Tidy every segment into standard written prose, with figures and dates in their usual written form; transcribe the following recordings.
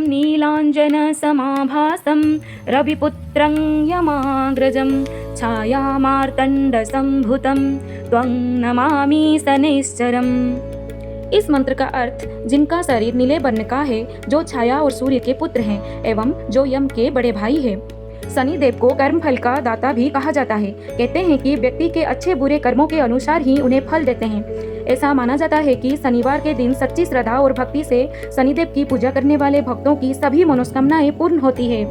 नीलाञ्जनसमाभासं रविपुत्रं यमाग्रजं छायामार्तण्डसम्भुतं त्वं नमामि शनैश्चरम्। इस मंत्र का अर्थ जिनका शरीर नीले वर्ण का है, जो छाया और सूर्य के पुत्र हैं एवं जो यम के बड़े भाई हैं। शनिदेव को कर्मफल का दाता भी कहा जाता है। कहते हैं कि व्यक्ति के अच्छे बुरे कर्मों के अनुसार ही उन्हें फल देते हैं। ऐसा माना जाता है कि शनिवार के दिन सच्ची श्रद्धा और भक्ति से शनिदेव की पूजा करने वाले भक्तों की सभी मनोकामनाएं पूर्ण होती है।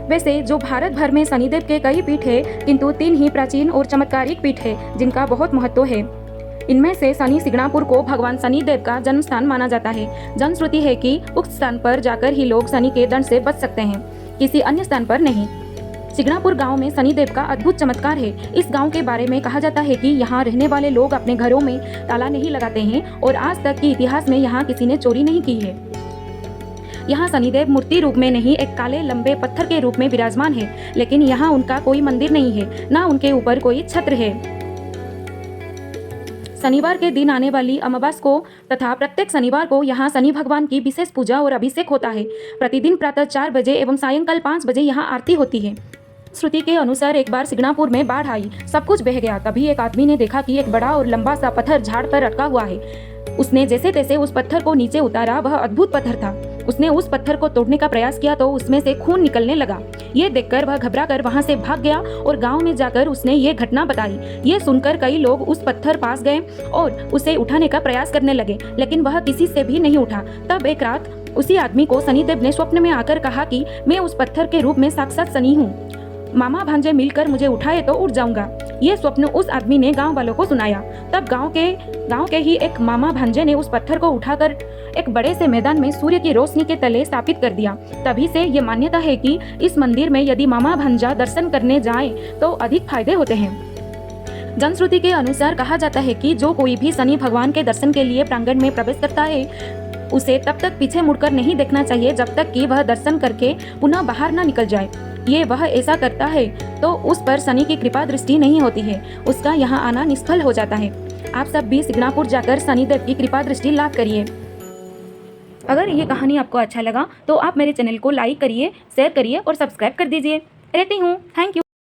वैसे जो भारत भर में शनिदेव के कई पीठ है, किंतु 3 ही प्राचीन और चमत्कारिक पीठ है जिनका बहुत महत्व है। इनमें से शनि सिगणापुर को भगवान शनिदेव का जन्म स्थान माना जाता है। जनश्रुति है कि उक्त स्थान पर जाकर ही लोग शनि के दंड से बच सकते हैं, किसी अन्य स्थान पर नहीं। सिगणापुर गांव में शनिदेव का अद्भुत चमत्कार है। इस गांव के बारे में कहा जाता है कि यहाँ रहने वाले लोग अपने घरों में ताला नहीं लगाते हैं और आज तक के इतिहास में यहाँ किसी ने चोरी नहीं की है। यहाँ शनिदेव मूर्ति रूप में नहीं, एक काले लंबे पत्थर के रूप में विराजमान है, लेकिन यहाँ उनका कोई मंदिर नहीं है, ना उनके ऊपर कोई छत्र है। शनिवार के दिन आने वाली अमावस को तथा प्रत्येक शनिवार को यहाँ शनि भगवान की विशेष पूजा और अभिषेक होता है। प्रतिदिन प्रातः 4 बजे एवं सायंकाल 5 बजे यहाँ आरती होती है। श्रुति के अनुसार एक बार सिगणापुर में बाढ़ आई, सब कुछ बह गया। तभी एक आदमी ने देखा कि एक बड़ा और लंबा सा पत्थर झाड़ पर अटका हुआ है। उसने जैसे तैसे उस पत्थर को नीचे उतारा। वह अद्भुत पत्थर था। उसने उस पत्थर को तोड़ने का प्रयास किया तो उसमें से खून निकलने लगा। ये देखकर वह घबराकर वहां से भाग गया और गांव में जाकर उसने ये घटना बताई। ये सुनकर कई लोग उस पत्थर पास गए और उसे उठाने का प्रयास करने लगे, लेकिन वह किसी से भी नहीं उठा। तब एक रात उसी आदमी को शनिदेव ने स्वप्न में आकर कहा कि मैं उस पत्थर के रूप में साक्षात शनि हूँ, मामा भांजे मिलकर मुझे उठाए तो उठ जाऊंगा। ये स्वप्न उस आदमी ने गांव वालों को सुनाया। तब गांव के ही एक मामा भांजे ने उस पत्थर को उठाकर एक बड़े से मैदान में सूर्य की रोशनी के तले स्थापित कर दिया। तभी से ये मान्यता है कि इस मंदिर में यदि मामा भांजा दर्शन करने जाए तो अधिक फायदे होते हैं। जनश्रुति के अनुसार कहा जाता है कि जो कोई भी शनि भगवान के दर्शन के लिए प्रांगण में प्रवेश करता है, उसे तब तक पीछे मुड़कर नहीं देखना चाहिए जब तक कि वह दर्शन करके पुनः बाहर न निकल जाए। ये वह ऐसा करता है तो उस पर शनि की कृपा दृष्टि नहीं होती है, उसका यहाँ आना निष्फल हो जाता है। आप सब भी सिगणापुर जाकर शनिदेव की कृपा दृष्टि लाभ करिए। अगर ये कहानी आपको अच्छा लगा तो आप मेरे चैनल को लाइक करिए, शेयर करिए और सब्सक्राइब कर दीजिए। रहती हूँ। Thank you.